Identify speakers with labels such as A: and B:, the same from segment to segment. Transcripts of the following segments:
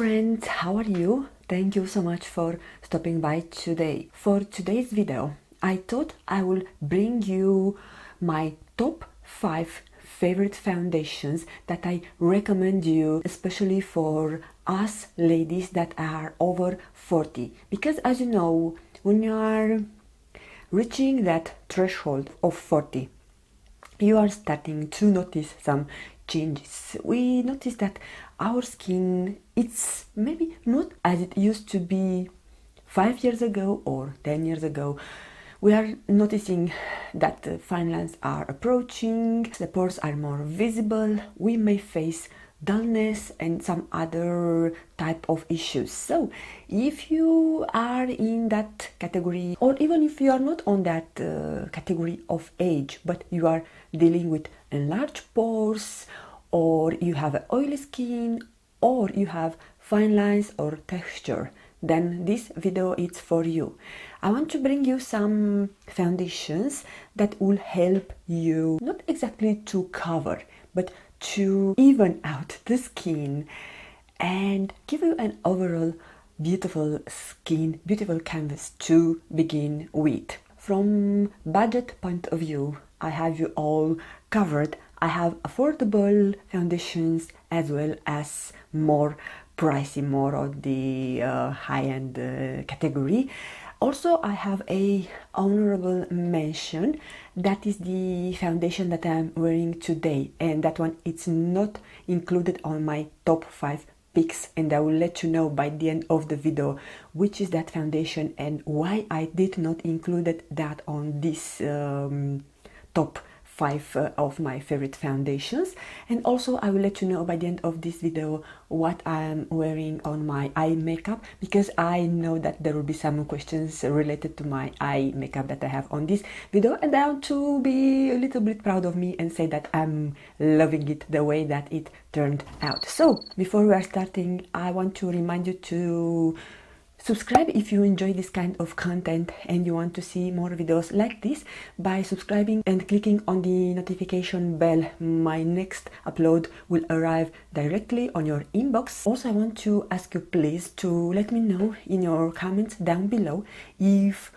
A: friends, how are you? Thank you so much for stopping by today. For today's video, I thought I will bring you my top 5 favorite foundations that I recommend you, especially for us ladies that are over 40. Because as you know, when you are reaching that threshold of 40, you are starting to notice some changes. We notice that our skin, it's maybe not as it used to be 5 years ago or 10 years ago. We are noticing that the fine lines are approaching, the pores are more visible, we may face dullness and some other type of issues. So if you are in that category, or even if you are not on that category of age, but you are dealing with enlarged pores, or you have an oily skin, or you have fine lines or texture, then this video is for you. I want to bring you some foundations that will help you, not exactly to cover, but to even out the skin and give you an overall beautiful skin, beautiful canvas to begin with. From budget point of view, I have you all covered. I have affordable foundations as well as more pricey, more of the high-end category. Also, I have a honorable mention. That is the foundation that I'm wearing today, and that one it's not included on my top 5 picks, and I will let you know by the end of the video which is that foundation and why I did not include that on this top 5 of my favorite foundations. And also I will let you know by the end of this video what I'm wearing on my eye makeup, because I know that there will be some questions related to my eye makeup that I have on this video, and I want to be a little bit proud of me and say that I'm loving it the way that it turned out. So before we are starting, I want to remind you to subscribe if you enjoy this kind of content and you want to see more videos like this by subscribing and clicking on the notification bell. My next upload will arrive directly on your inbox. Also, I want to ask you please to let me know in your comments down below if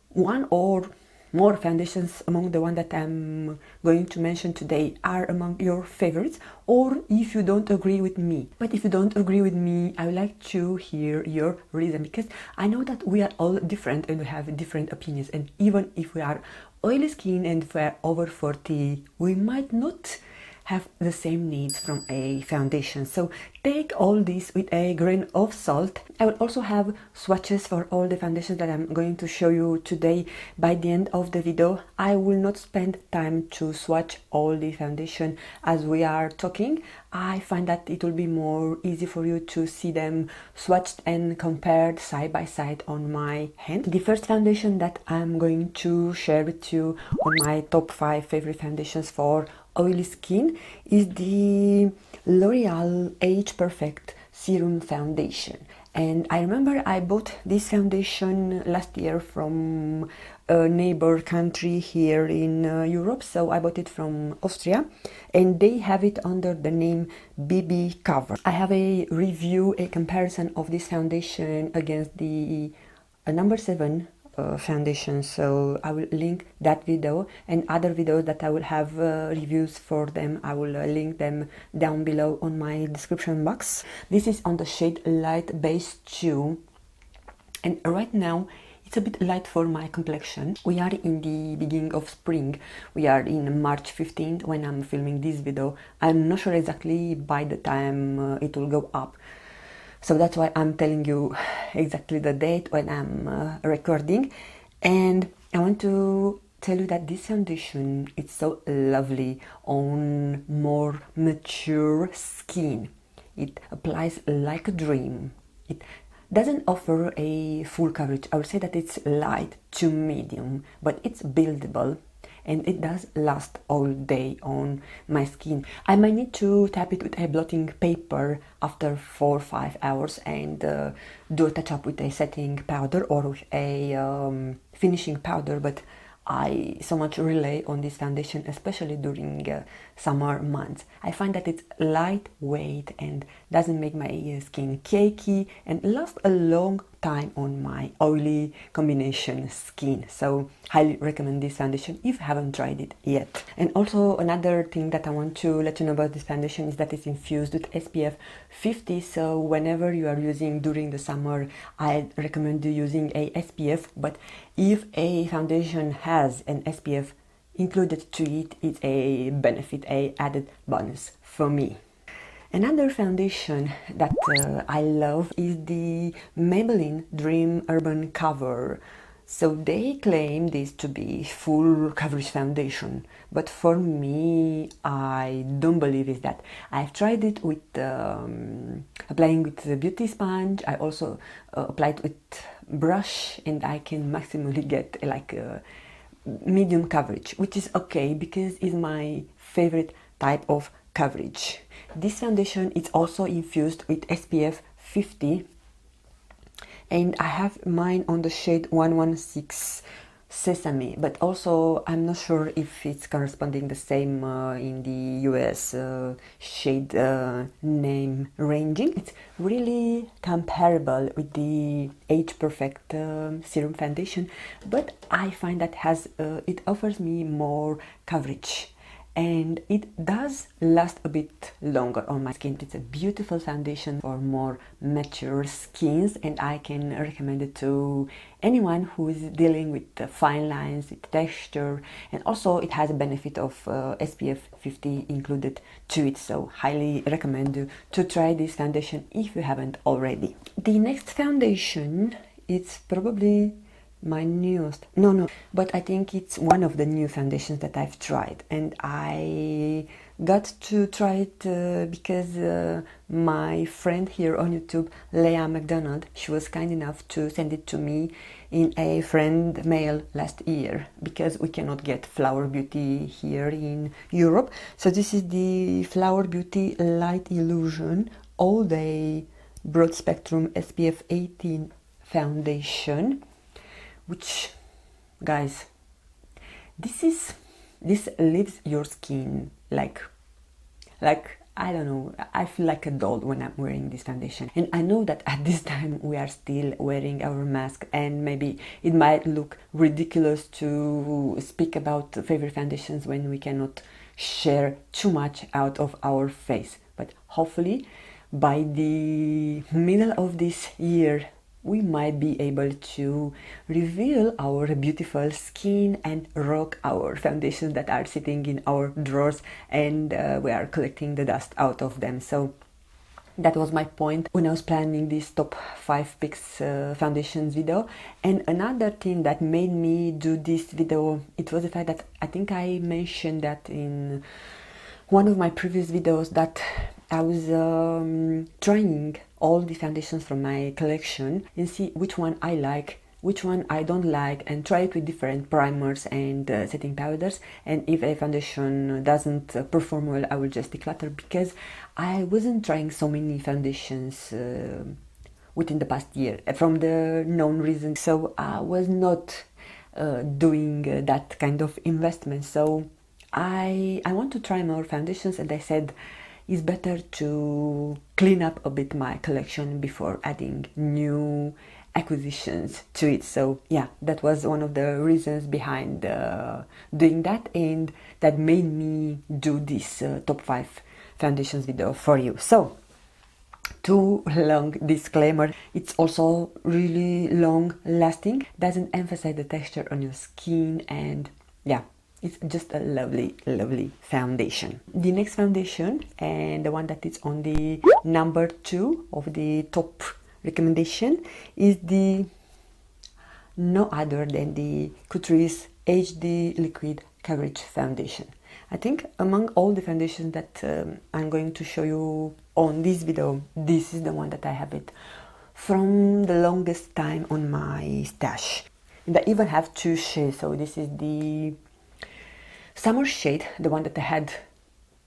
A: one or more foundations among the one that I'm going to mention today are among your favorites, or if you don't agree with me. But if you don't agree with me, I would like to hear your reason, because I know that we are all different and we have different opinions, and even if we are oily skin and if we are over 40, we might not have the same needs from a foundation. So take all this with a grain of salt. I will also have swatches for all the foundations that I'm going to show you today by the end of the video. I will not spend time to swatch all the foundation as we are talking. I find that it will be more easy for you to see them swatched and compared side by side on my hand. The first foundation that I'm going to share with you on my top 5 favorite foundations for oily skin is the L'Oreal Age Perfect Serum Foundation. And I remember I bought this foundation last year from a neighbor country here in Europe. So I bought it from Austria, and they have it under the name BB Cover. I have a review, a comparison of this foundation against the number 7 foundation, so I will link that video and other videos that I will have reviews for them. I will link them down below on my description box. This is on the shade Light Beige 2, and right now it's a bit light for my complexion. We are in the beginning of spring. We are in March 15th when I'm filming this video. I'm not sure exactly by the time it will go up. So that's why I'm telling you exactly the date when I'm recording. And I want to tell you that this foundation is so lovely on more mature skin. It applies like a dream. It doesn't offer a full coverage. I would say that it's light to medium, but it's buildable. And it does last all day on my skin. I might need to tap it with a blotting paper after 4 or 5 hours and do a touch up with a setting powder or with a finishing powder, but I so much rely on this foundation, especially during summer months. I find that it's lightweight and doesn't make my skin cakey and lasts a long time on my oily combination skin. So highly recommend this foundation if you haven't tried it yet. And also another thing that I want to let you know about this foundation is that it's infused with SPF 50. So whenever you are using during the summer, I recommend you using a SPF. But if a foundation has an SPF included to it, it's a benefit, a added bonus for me. Another foundation that I love is the Maybelline Dream Urban Cover. So they claim this to be full coverage foundation, but for me, I don't believe it's that. I've tried it with applying with the beauty sponge. I also applied with brush, and I can maximally get like a medium coverage, which is okay because it's my favorite type of coverage. This foundation is also infused with SPF 50, and I have mine on the shade 116 Sesame, but also I'm not sure if it's corresponding the same in the US shade name ranging. It's really comparable with the Age Perfect Serum foundation, but I find that it offers me more coverage. And it does last a bit longer on my skin. It's a beautiful foundation for more mature skins, and I can recommend it to anyone who is dealing with fine lines, with texture, and also it has a benefit of SPF 50 included to it. So highly recommend you to try this foundation if you haven't already. The next foundation, it's probably my newest, but I think it's one of the new foundations that I've tried, and I got to try it because my friend here on YouTube, Leah McDonald, she was kind enough to send it to me in a friend mail last year, because we cannot get Flower Beauty here in Europe. So this is the Flower Beauty Light Illusion All Day Broad Spectrum SPF 18 foundation, which, guys, this leaves your skin like I don't know, I feel like a doll when I'm wearing this foundation. And I know that at this time we are still wearing our mask, and maybe it might look ridiculous to speak about favorite foundations when we cannot share too much out of our face. But hopefully by the middle of this year we might be able to reveal our beautiful skin and rock our foundations that are sitting in our drawers, and we are collecting the dust out of them. So that was my point when I was planning this top 5 picks foundations video. And another thing that made me do this video, it was the fact that I think I mentioned that in one of my previous videos, that I was trying all the foundations from my collection and see which one I like, which one I don't like, and try it with different primers and setting powders. And if a foundation doesn't perform well, I will just declutter, because I wasn't trying so many foundations within the past year from the known reasons. So I was not doing that kind of investment. So I want to try more foundations, and I said it's better to clean up a bit my collection before adding new acquisitions to it. So yeah, that was one of the reasons behind doing that, and that made me do this top 5 foundations video for you. So, too long disclaimer, it's also really long lasting, doesn't emphasize the texture on your skin, and yeah, it's just a lovely, lovely foundation. The next foundation, and the one that is on the number 2 of the top recommendation, is the no other than the Catrice HD Liquid Coverage Foundation. I think among all the foundations that I'm going to show you on this video, this is the one that I have it from the longest time on my stash. And I even have 2 shades. So this is the summer shade, the one that I had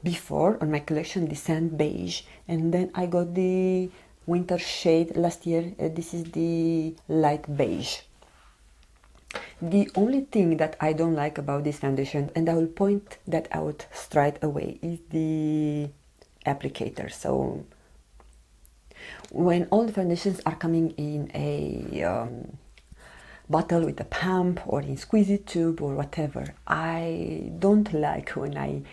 A: before on my collection, the sand beige, and then I got the winter shade last year. This is the light beige. The only thing that I don't like about this foundation, and I will point that out straight away, is the applicator. So when all the foundations are coming in a bottle with a pump or in squeezy tube or whatever, I don't like when I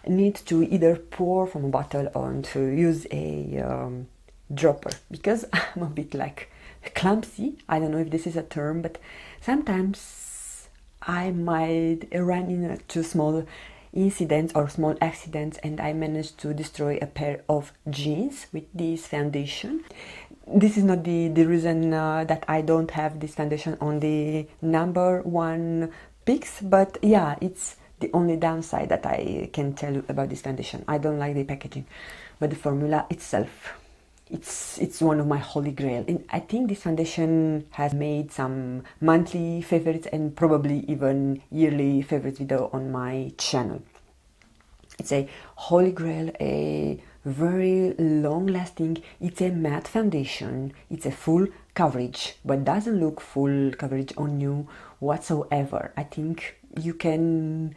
A: need to either pour from a bottle or to use a dropper, because I'm a bit like clumsy. I don't know if this is a term, but sometimes I might run into small incidents or small accidents, and I managed to destroy a pair of jeans with this foundation. This is not the reason that I don't have this foundation on the #1 picks, but yeah, it's the only downside that I can tell you about this foundation. I don't like the packaging, but the formula itself, it's one of my holy grail. And I think this foundation has made some monthly favorites and probably even yearly favorites video on my channel. It's a holy grail, a very long lasting, it's a matte foundation, it's a full coverage, but doesn't look full coverage on you whatsoever. I think you cannot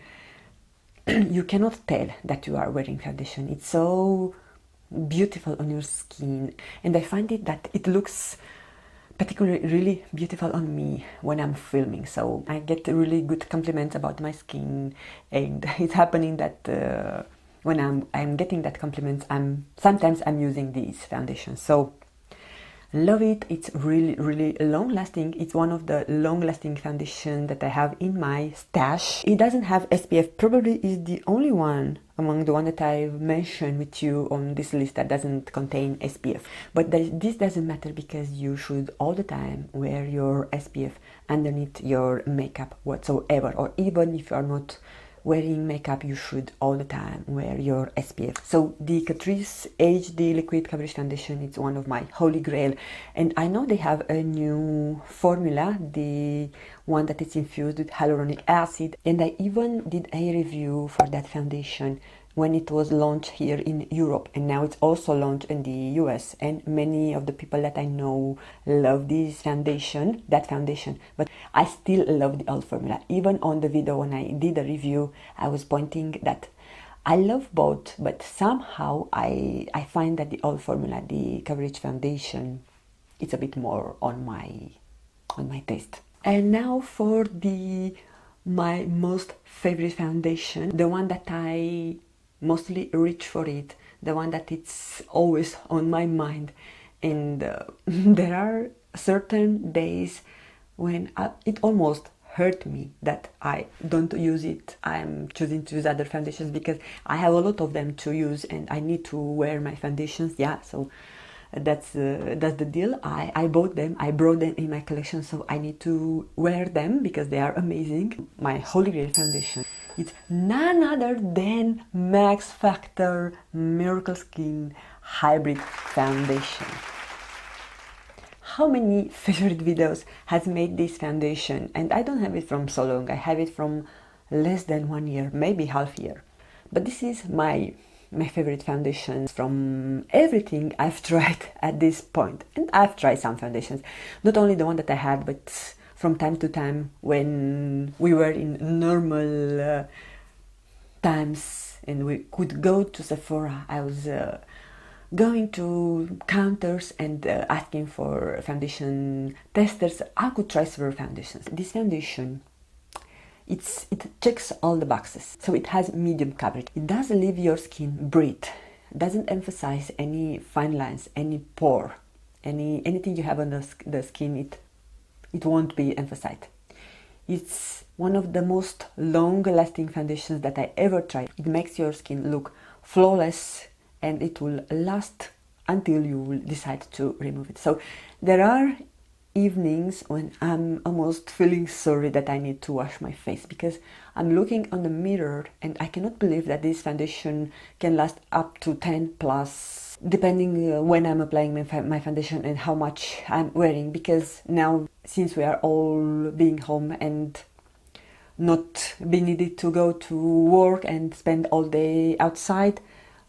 A: tell that you are wearing foundation. It's so beautiful on your skin, and I find it that it looks particularly really beautiful on me when I'm filming. So I get really good compliments about my skin, and it's happening that when I'm getting that compliments, sometimes I'm using these foundations. So love it. It's really long lasting. It's one of the long lasting foundation that I have in my stash. It doesn't have SPF, probably is the only one among the one that I've mentioned with you on this list that doesn't contain SPF. But this doesn't matter, because you should all the time wear your SPF underneath your makeup whatsoever, or even if you are not wearing makeup, you should all the time wear your SPF. So the Catrice HD Liquid Coverage Foundation, it's one of my holy grail, and I know they have a new formula, the one that is infused with hyaluronic acid, and I even did a review for that foundation when it was launched here in Europe, and now it's also launched in the US, and many of the people that I know love this foundation, but I still love the old formula. Even on the video when I did a review, I was pointing that I love both, but somehow I find that the old formula, the coverage foundation, it's a bit more on my taste. And now for my most favorite foundation, the one that I mostly reach for it, the one that it's always on my mind, and there are certain days when it almost hurt me that I don't use it. I'm choosing to use other foundations because I have a lot of them to use and I need to wear my foundations. Yeah, so that's the deal. I bought them, I brought them in my collection, so I need to wear them because they are amazing. My holy grail foundation, it's none other than Max Factor Miracle Skin Hybrid Foundation. How many favorite videos has made this foundation? And I don't have it from so long. I have it from less than 1 year, maybe half year. But this is my favorite foundation from everything I've tried at this point. And I've tried some foundations, not only the one that I had, but from time to time when we were in normal times and we could go to Sephora, I was going to counters and asking for foundation testers. I could try several foundations. This foundation, it checks all the boxes. So it has medium coverage. It doesn't leave your skin breathe. It doesn't emphasize any fine lines, any pore, anything you have on the skin. It won't be emphasized. It's one of the most long-lasting foundations that I ever tried. It makes your skin look flawless, and it will last until you will decide to remove it. So there are evenings when I'm almost feeling sorry that I need to wash my face, because I'm looking on the mirror and I cannot believe that this foundation can last up to 10 plus, depending when I'm applying my foundation and how much I'm wearing. Because now, since we are all being home and not being needed to go to work and spend all day outside,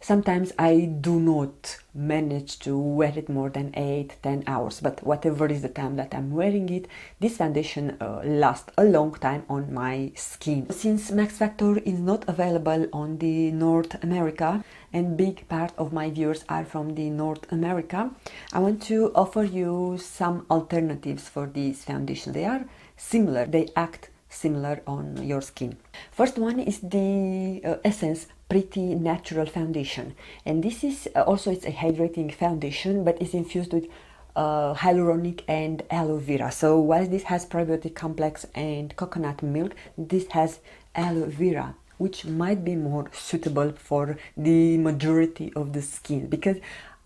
A: Sometimes I do not manage to wear it more than 8-10 hours, but whatever is the time that I'm wearing it, this foundation lasts a long time on my skin. Since Max Factor is not available on the North America and big part of my viewers are from the North America, I want to offer you some alternatives for this foundation. They are similar, they act similar on your skin. First one is the Esence Pretty Natural Foundation, and this is also, it's a hydrating foundation, but it's infused with hyaluronic and aloe vera. So while this has probiotic complex and coconut milk, this has aloe vera, which might be more suitable for the majority of the skin, because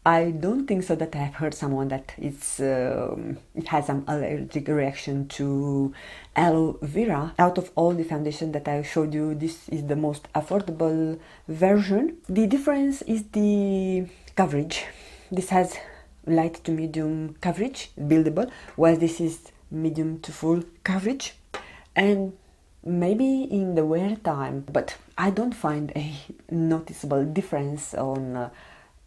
A: I don't think so that I have heard someone that it's it has some allergic reaction to aloe vera. Out of all the foundation that I showed you, this is the most affordable version. The difference is the coverage. This has light to medium coverage, buildable, while this is medium to full coverage, and maybe in the wear time, but I don't find a noticeable difference on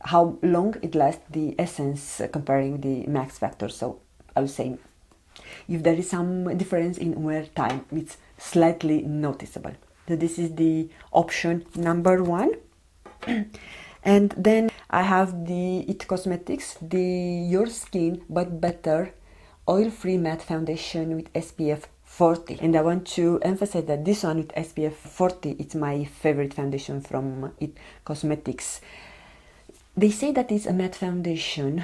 A: how long it lasts, the Esence comparing the Max Factor. So I would say if there is some difference in wear time, it's slightly noticeable. So this is the option number one. And then I have the IT Cosmetics, the Your Skin But Better Oil-Free Matte Foundation with SPF 40. And I want to emphasize that this one with SPF 40, it's my favorite foundation from IT Cosmetics. They say that it's a matte foundation.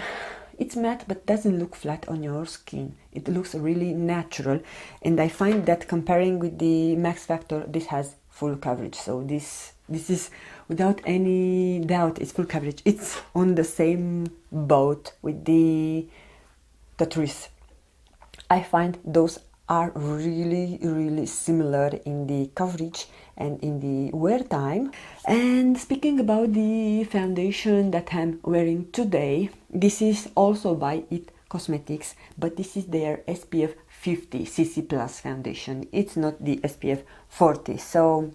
A: It's matte but doesn't look flat on your skin. It looks really natural, and I find that comparing with the Max Factor, this has full coverage. So this is without any doubt, it's full coverage. It's on the same boat with the Catrice. I find those are really similar in the coverage and in the wear time. And speaking about the foundation that I'm wearing today, this is also by IT Cosmetics, but this is their SPF 50 CC Plus foundation. It's not the SPF 40. So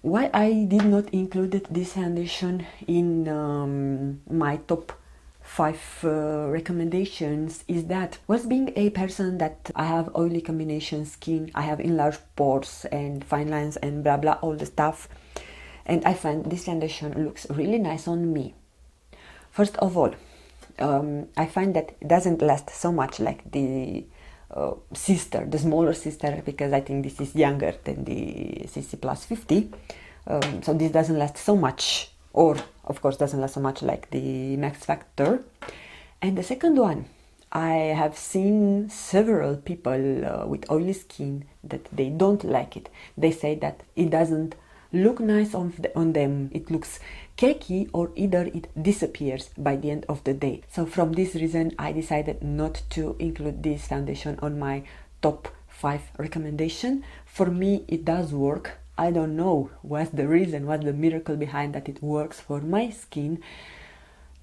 A: why I did not include this foundation in my top 5 recommendations is that, whilst being a person that I have oily combination skin, I have enlarged pores and fine lines and blah blah, all the stuff, and I find this foundation looks really nice on me. First of all, I find that it doesn't last so much like the sister, the smaller sister, because I think this is younger than the CC Plus 50, so this doesn't last so much, or of course doesn't last so much like the Max Factor. And the second one, I have seen several people with oily skin that they don't like it. They say that it doesn't look nice on them, it looks cakey, or either it disappears by the end of the day. So from this reason I decided not to include this foundation on my top 5 recommendation. For me it does work. I don't know what's the reason, what's the miracle behind that it works for my skin,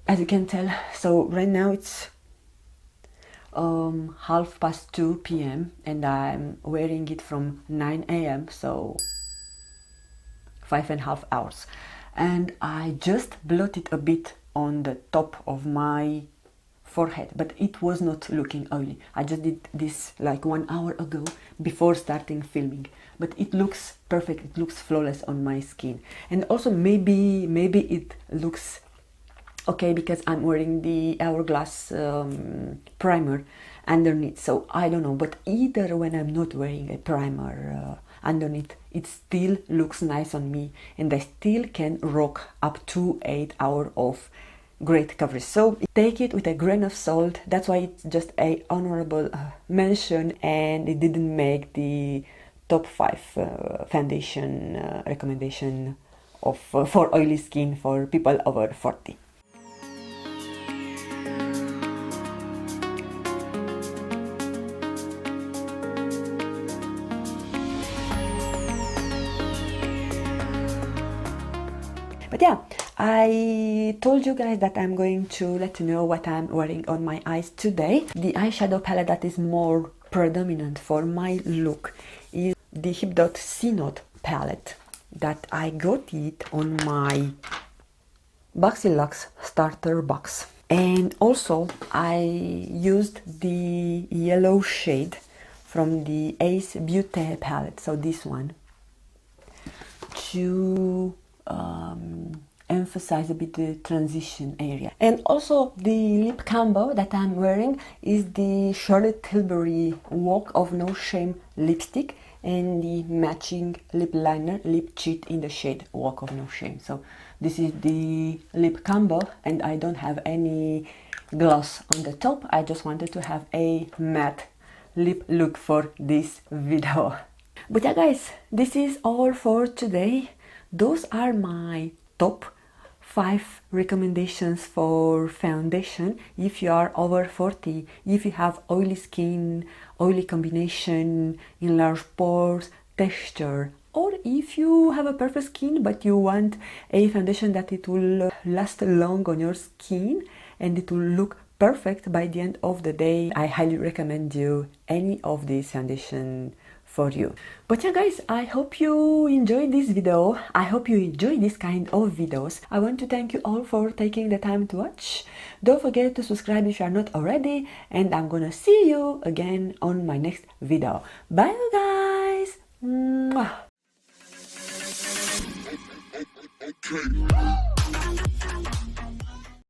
A: as you can tell. So right now it's 2:30 p.m. and I'm wearing it from 9 a.m. so 5.5 hours, and I just blotted a bit on the top of my forehead, but it was not looking oily. I just did this like 1 hour ago before starting filming, but it looks perfect, it looks flawless on my skin. And also maybe it looks okay because I'm wearing the Hourglass primer underneath, so I don't know, but either when I'm not wearing a primer underneath, it still looks nice on me, and I still can rock up to 8 hours of great coverage. So take it with a grain of salt. That's why it's just a honorable mention, and it didn't make the top 5 foundation recommendation of for oily skin for people over 40. But yeah, I told you guys that I'm going to let you know what I'm wearing on my eyes today. The eyeshadow palette that is more predominant for my look is the Hip Dot C Note palette that I got it on my Lux starter box. And also I used the yellow shade from the Ace Beauty palette, so this one, to emphasize a bit the transition area. And also the lip combo that I'm wearing is the Charlotte Tilbury Walk of No Shame lipstick and the matching lip liner, Lip Cheat, in the shade Walk of No Shame. So this is the lip combo, and I don't have any gloss on the top. I just wanted to have a matte lip look for this video. But yeah guys, this is all for today. Those are my top 5 recommendations for foundation if you are over 40, if you have oily skin, oily combination, enlarged pores, texture, or if you have a perfect skin but you want a foundation that it will last long on your skin and it will look perfect by the end of the day. I highly recommend you any of these foundation for you. But yeah guys, I hope you enjoyed this video. I hope you enjoy this kind of videos. I want to thank you all for taking the time to watch. Don't forget to subscribe if you are not already, and I'm gonna see you again on my next video. Bye guys. Mwah.